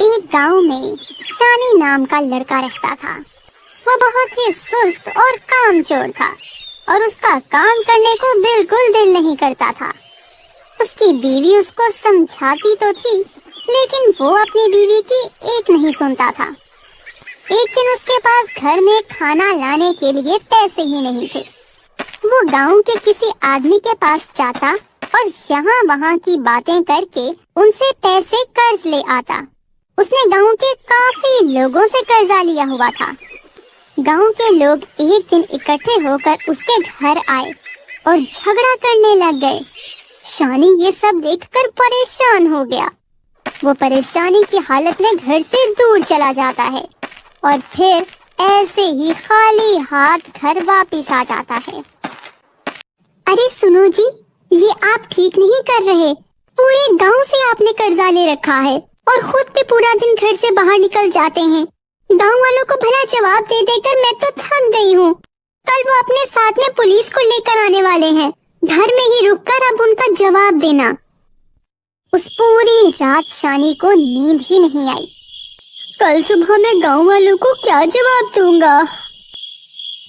एक गांव में शानी नाम का लड़का रहता था। वो बहुत ही सुस्त और कामचोर था और उसका काम करने को बिल्कुल दिल नहीं करता था। उसकी बीवी उसको समझाती तो थी, लेकिन वो अपनी बीवी की एक नहीं सुनता था। एक दिन उसके पास घर में खाना लाने के लिए पैसे ही नहीं थे। वो गांव के किसी आदमी के पास जाता और यहाँ वहाँ की बातें करके उनसे पैसे कर्ज ले आता। उसने गांव के काफी लोगों से कर्जा लिया हुआ था। गांव के लोग एक दिन इकट्ठे होकर उसके घर आए और झगड़ा करने लग गए। शानी ये सब देखकर परेशान हो गया। वो परेशानी की हालत में घर से दूर चला जाता है और फिर ऐसे ही खाली हाथ घर वापस आ जाता है। अरे सुनो जी, ये आप ठीक नहीं कर रहे। पूरे गांव से आपने कर्जा ले रखा है और खुद भी पूरा दिन घर से बाहर निकल जाते हैं। गांव वालों को भला जवाब दे देकर मैं तो थक गई हूँ। कल वो अपने साथ में पुलिस को लेकर आने वाले हैं। घर में ही रुककर अब उनका जवाब देना। उस पूरी रात शानी को नींद ही नहीं आई। कल सुबह मैं गांव वालों को क्या जवाब दूंगा?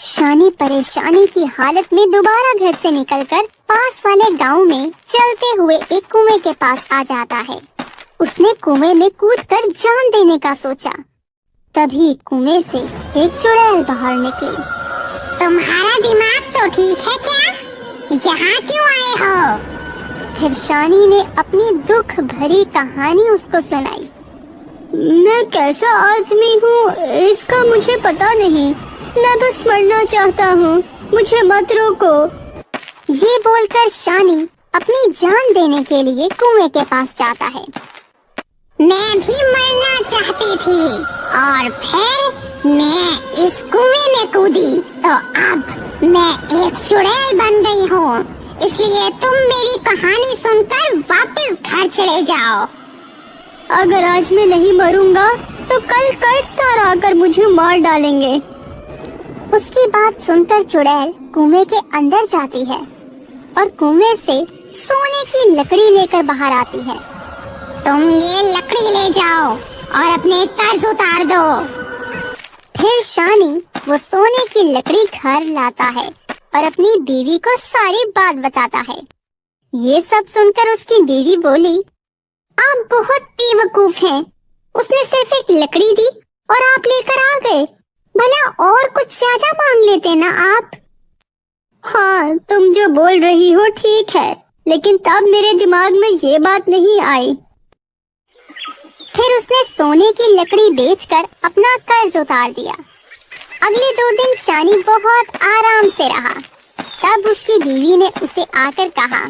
शानी परेशानी की हालत में दोबारा घर से निकलकर पास वाले गांव में चलते हुए एक कुएं के पास आ जाता है। उसने कुएं में कूदकर जान देने का सोचा। तभी कुएं से एक चुड़ैल बाहर निकली। तुम्हारा दिमाग तो ठीक है क्या? यहाँ क्यों आए हो? फिर शानी ने अपनी दुख भरी कहानी उसको सुनाई। मैं कैसा आदमी हूँ इसका मुझे पता नहीं। मैं बस मरना चाहता हूँ, मुझे मत रोको। ये बोलकर शानी अपनी जान देने के लिए कुएं के पास जाता है। मैं भी मरना चाहती थी और फिर मैं इस कुएं में कूदी तो अब मैं एक चुड़ैल बन गई हूँ। इसलिए तुम मेरी कहानी सुनकर वापस घर चले जाओ। अगर आज मैं नहीं मरूंगा तो कल कर्जदार आकर मुझे मार डालेंगे। उसकी बात सुनकर चुड़ैल कुएं के अंदर जाती है और कुएं से सोने की लकड़ी लेकर बाहर आती है। तुम ये लकड़ी ले जाओ और अपने कर्ज उतार दो। फिर शानी वो सोने की लकड़ी घर लाता है और अपनी बीवी को सारी बात बताता है। ये सब सुनकर उसकी बीवी बोली, आप बहुत बेवकूफ हैं। उसने सिर्फ एक लकड़ी दी और आप लेकर आ गए। भला और कुछ ज्यादा मांग लेते ना आप। हाँ, तुम जो बोल रही हो ठीक है, लेकिन तब मेरे दिमाग में ये बात नहीं आई। फिर उसने सोने की लकड़ी बेचकर अपना कर्ज उतार दिया। अगले 2 दिन शानी बहुत आराम से रहा। तब उसकी बीवी ने उसे आकर कहा,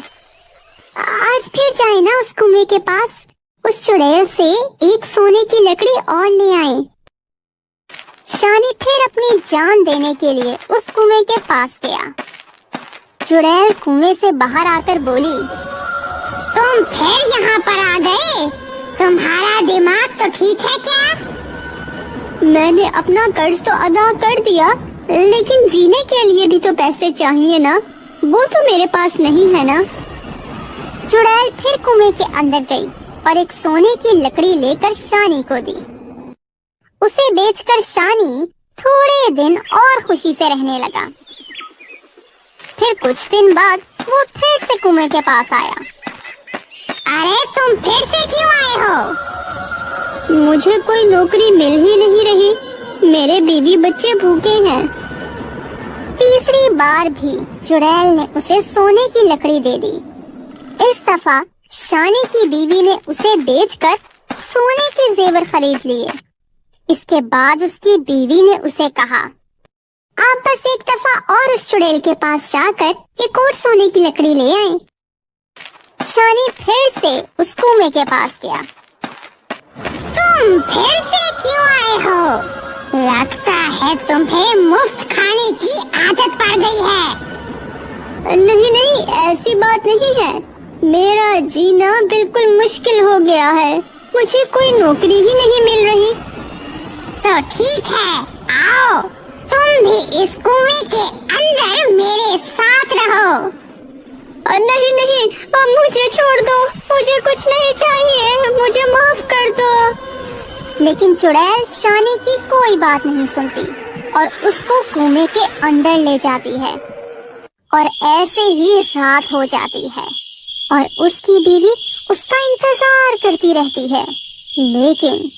आज फिर जाए ना उस कुएं के पास, उस चुड़ैल से एक सोने की लकड़ी और ले आए। शानी फिर अपनी जान देने के लिए उस कुएं के पास गया। चुड़ैल कुएं से बाहर आकर बोली, तुम फिर यहाँ पर आ गए? तुम्हारा दिमाग तो ठीक है क्या? मैंने अपना कर्ज तो अदा कर दिया, लेकिन जीने के लिए भी तो पैसे चाहिए ना। वो तो मेरे पास नहीं है ना। चुड़ैल फिर कुएं के अंदर गई और एक सोने की लकड़ी लेकर शानी को दी। उसे बेचकर शानी थोड़े दिन और खुशी से रहने लगा। फिर कुछ दिन बाद वो फिर से कुएं के पास आया। अरे तुम फिर से क्यों आए हो? मुझे कोई नौकरी मिल ही नहीं रही। मेरे बीवी बच्चे भूखे हैं। तीसरी बार भी चुड़ैल ने उसे सोने की लकड़ी दे दी। इस दफा शानी की बीवी ने उसे बेचकर सोने के जेवर खरीद लिए। इसके बाद उसकी बीवी ने उसे कहा, आप बस एक दफा और उस चुड़ैल के पास जाकर एक और सोने की लकड़ी ले आए। शानी फिर से उस कुएं के पास गया। तुम फिर से क्यों आए हो? लगता है तुम्हें मुफ्त खाने की आदत पड़ गई है। नहीं नहीं, ऐसी बात नहीं है। मेरा जीना बिल्कुल मुश्किल हो गया है। मुझे कोई नौकरी ही नहीं मिल रही। तो ठीक है, आओ तुम भी इस कुएं के अंदर मेरे साथ रहो। नहीं नहीं, मुझे छोड़ दो। मुझे कुछ नहीं चाहिए। मुझे माफ कर दो। لیکن چڑیل شانی کی کوئی بات نہیں سنتی اور اس کو کنویں کے اندر لے جاتی ہے، اور ایسے ہی رات ہو جاتی ہے اور اس کی بیوی اس کا انتظار کرتی رہتی ہے، لیکن